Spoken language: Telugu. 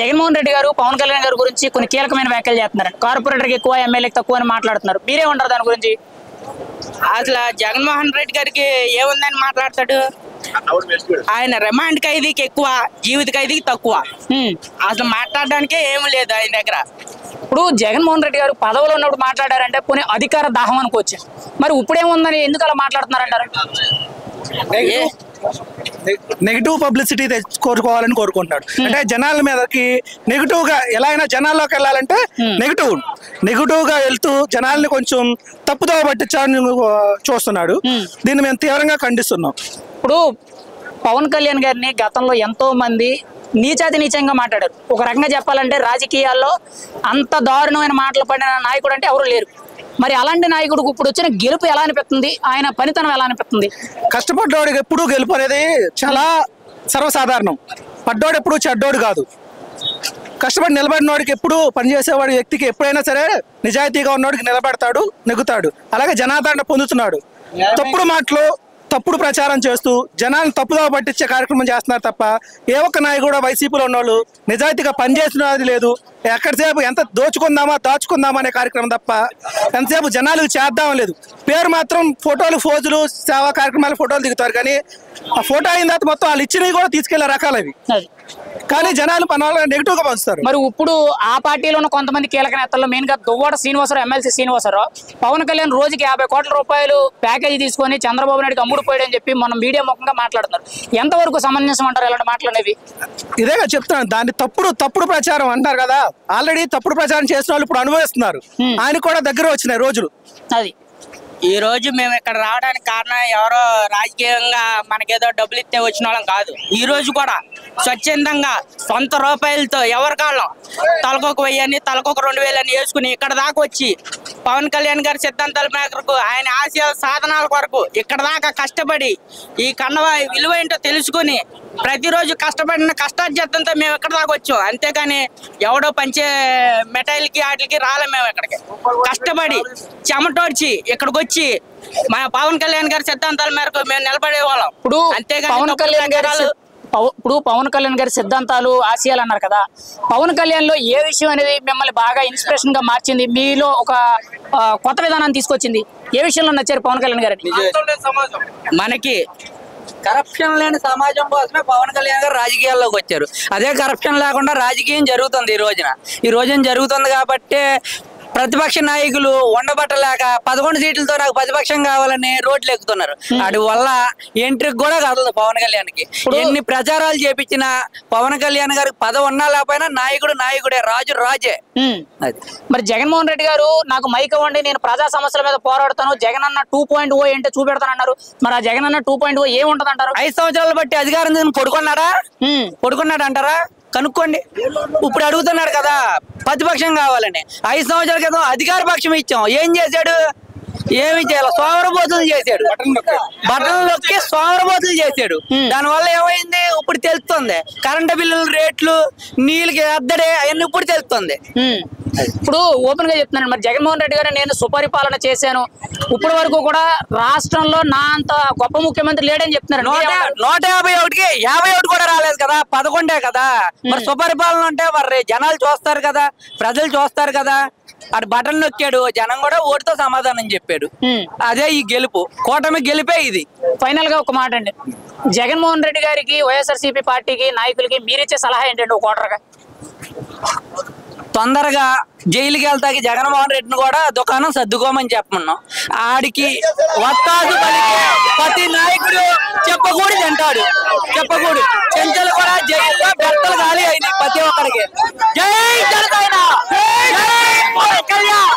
జగన్మోహన్ రెడ్డి గారు పవన్ కళ్యాణ్ గారి గురించి కొన్ని కీలకమైన వ్యాఖ్యలు చేస్తున్నారు. కార్పొరేటర్కి ఎక్కువ, ఎమ్మెల్యేకి తక్కువ అని మాట్లాడుతున్నారు. మీరేమంటారు దాని గురించి? అసలు జగన్మోహన్ రెడ్డి గారికి ఏముందని మాట్లాడతాడు? ఆయన రిమాండ్ ఖైదీకి ఎక్కువ, జీవిత ఖైదీకి తక్కువ. అసలు మాట్లాడడానికే ఏమి లేదు ఆయన దగ్గర. ఇప్పుడు జగన్మోహన్ రెడ్డి గారు పదవిలో ఉన్నప్పుడు మాట్లాడారంటే కొన్ని అధికార దాహం అనుకోవచ్చు. మరి ఇప్పుడేముందని ఎందుకు అలా మాట్లాడుతున్నారంటారు? నెగిటివ్ పబ్లిసిటీ కోరుకోవాలని కోరుకుంటున్నాడు. అంటే జనాల మీదకి నెగిటివ్ గా ఎలా అయినా జనాల్లోకి వెళ్ళాలంటే నెగిటివ్ గా వెళ్తూ జనాల్ని కొంచెం తప్పుదోవ పట్టించాలని చూస్తున్నాడు. దీన్ని మేము తీవ్రంగా ఖండిస్తున్నాం. ఇప్పుడు పవన్ కళ్యాణ్ గారిని గతంలో ఎంతో మంది నీచాతి నీచంగా మాట్లాడారు. ఒక రకంగా చెప్పాలంటే రాజకీయాల్లో అంత దారుణమైన మాటలు పడిన నాయకుడు అంటే ఎవరు లేరు. మరి అలాంటి నాయకుడికి ఇప్పుడు వచ్చిన గెలుపు ఎలా అనిపిస్తుంది? ఆయన పనితనం ఎలా అనిపిస్తుంది? కష్టపడ్డోడికి ఎప్పుడు గెలుపు అనేది చాలా సర్వసాధారణం. పడ్డోడు ఎప్పుడు చెడ్డోడు కాదు. కష్టపడి నిలబడినోడికి ఎప్పుడు పనిచేసేవాడి వ్యక్తికి ఎప్పుడైనా సరే నిజాయితీగా ఉన్నోడికి నిలబడతాడు, నెగ్గుతాడు. అలాగే జనాదరణ పొందుతున్నాడు. తప్పుడు మాటలు, తప్పుడు ప్రచారం చేస్తూ జనాలను తప్పుదోవ పట్టించే కార్యక్రమం చేస్తున్నారు తప్ప ఏ ఒక్క నాయకుడు వైసీపీలో ఉన్నోళ్ళు నిజాయితీగా పనిచేస్తున్నది లేదు. ఎక్కడిసేపు ఎంత దాచుకుందామా అనే కార్యక్రమం తప్ప ఎంతసేపు జనాలకు చేద్దాం లేదు. పేరు మాత్రం ఫోటోలు, ఫోజులు, సేవా కార్యక్రమాలు ఫోటోలు దిగుతారు. కానీ ఆ ఫోటో అయిన తర్వాత మొత్తం వాళ్ళు ఇచ్చినవి కూడా తీసుకెళ్లే రకాలు అవి. కానీ జనాలు పనులు నెగిటివ్ గా పంచుతారు. మరి ఇప్పుడు ఆ పార్టీలో ఉన్న కొంతమంది కీలక నేతల్లో మెయిన్ గా దువ్వాడ శ్రీనివాసరావు, ఎమ్మెల్సీ శ్రీనివాసరావు పవన్ కళ్యాణ్ రోజుకి 50 కోట్ల రూపాయలు ప్యాకేజీ తీసుకొని చంద్రబాబు నాయుడుకి అమ్ముడుపోయాడని చెప్పి మనం మీడియా ముఖంగా మాట్లాడుతున్నారు. ఎంతవరకు సమంజసం అంటారు ఇలాంటి మాటలనేవి? ఇదేగా చెప్తున్నాను. దాన్ని తప్పుడు ప్రచారం అంటారు కదా. ఆల్రెడీ తప్పుడు ప్రచారం చేసిన వాళ్ళు ఇప్పుడు అనుభవిస్తున్నారు. ఆయన కూడా దగ్గర వచ్చినాయి రోజులు. అది ఈ రోజు మేము ఇక్కడ రావడానికి కారణం ఎవరో రాజకీయంగా మనకేదో డబ్బులు ఇస్తే వచ్చిన వాళ్ళం కాదు. ఈ రోజు కూడా స్వచ్ఛందంగా సొంత రూపాయలతో ఎవరి కాళ్ళం తలకొక 1000 అని, తలకొక 2000 అని వేసుకుని ఇక్కడ దాకా వచ్చి పవన్ కళ్యాణ్ గారి సిద్ధాంతాల మేరకు, ఆయన ఆశయ సాధనాల కొరకు ఇక్కడ దాకా కష్టపడి ఈ కండవ విలువ ఏంటో తెలుసుకుని ప్రతిరోజు కష్టపడిన కష్టార్జితంతో మేము ఇక్కడ దాకా వచ్చాం. అంతేకాని ఎవడో పంచే మెటైల్కి వాటికి రాలే. మేము ఇక్కడికి కష్టపడి చెమటోడ్చి ఇక్కడికి వచ్చి మా పవన్ కళ్యాణ్ గారి సిద్ధాంతాల మేరకు మేము నిలబడేవాళ్ళం. ఇప్పుడు పవన్ కళ్యాణ్ గారి సిద్ధాంతాలు, ఆశయాలు అన్నారు కదా. పవన్ కళ్యాణ్ లో ఏ విషయం అనేది మిమ్మల్ని బాగా ఇన్స్పిరేషన్ గా మార్చింది, మీలో ఒక కొత్త విధానాన్ని తీసుకొచ్చింది? ఏ విషయంలో నచ్చారు పవన్ కళ్యాణ్ గారిని? మనకి కరప్షన్ లేని సమాజం కోసమే పవన్ కళ్యాణ్ గారు రాజకీయాల్లోకి వచ్చారు. అదే కరప్షన్ లేకుండా రాజకీయం జరుగుతుంది ఈ రోజున జరుగుతుంది కాబట్టి ప్రతిపక్ష నాయకులు ఉండబట్టలేక 11 సీట్లతో నాకు ప్రతిపక్షం కావాలని రోడ్లు ఎక్కుతున్నారు. వాటి వల్ల ఎంట్రీకి కూడా కదలదు పవన్ కళ్యాణ్కి. ఎన్ని ప్రచారాలు చేపించినా పవన్ కళ్యాణ్ గారికి పదవి ఉన్నా లేకపోయినా నాయకుడే, రాజు రాజే. అది మరి జగన్మోహన్ రెడ్డి గారు నాకు మైక్ ఇవ్వండి, నేను ప్రజా సమస్యల మీద పోరాడతాను, జగన్ అన్న 2.0 ఏంటో చూపెడతానన్నారు. మరి ఆ జగన్ అన్న 2.0 ఏముంటది అంటారు? 5 సంవత్సరాలు బట్టి అధికారం పడుకున్నాడు అంటారా? కనుక్కోండి. ఇప్పుడు అడుగుతున్నాడు కదా ప్రతిపక్షం కావాలని. 5 సంవత్సరాల క్రితం అధికార పక్షం ఇచ్చాం. ఏం చేశాడు? ఏమి చేయాలి? సోమరబోతులు చేశాడు. బట్టలు నొక్కి సోమరబోతులు చేశాడు. దానివల్ల ఏమైంది ఇప్పుడు తెలుస్తుంది. కరెంటు బిల్లుల రేట్లు, నీళ్ళకి అద్దడే అవన్నీ ఇప్పుడు తెలుస్తుంది. ఇప్పుడు ఓపెన్ గా చెప్తున్నాను, మరి జగన్మోహన్ రెడ్డి గారు నేను సుపరిపాలన చేశాను, ఇప్పటి వరకు కూడా రాష్ట్రంలో నా అంత గొప్ప ముఖ్యమంత్రి లేడని చెప్తున్నారు. 151కి 51 కూడా రాలేదు కదా, 11 కదా. మరి సుపరిపాలన అంటే మరి జనాలు చూస్తారు కదా, ప్రజలు చూస్తారు కదా. అటు బటన్ నొక్కాడు, జనం కూడా ఓటుతో సమాధానం చెప్పాడు. అదే ఈ గెలుపు, కూటమి గెలిపే ఇది. ఫైనల్ గా ఒక మాట అండి, జగన్మోహన్ రెడ్డి గారికి, వైఎస్ఆర్సీపీ పార్టీకి, నాయకులకి మీరిచ్చే సలహా ఏంటంటే ఒక ఓటర్గా? తొందరగా జైలుకి వెళ్తాకి జగన్మోహన్ రెడ్డిని కూడా దుకాణం సర్దుకోమని చెప్పమన్నాం. ఆడికి వత్తాసు పలికే ప్రతి నాయకుడు చెప్పకూడదు అంటాడు. చెంచలు కూడా జైల్లో బెత్తలు ఖాళీ అయినాయి ప్రతి ఒక్కరికి. జై జనసేన, జై పవన్ కళ్యాణ్.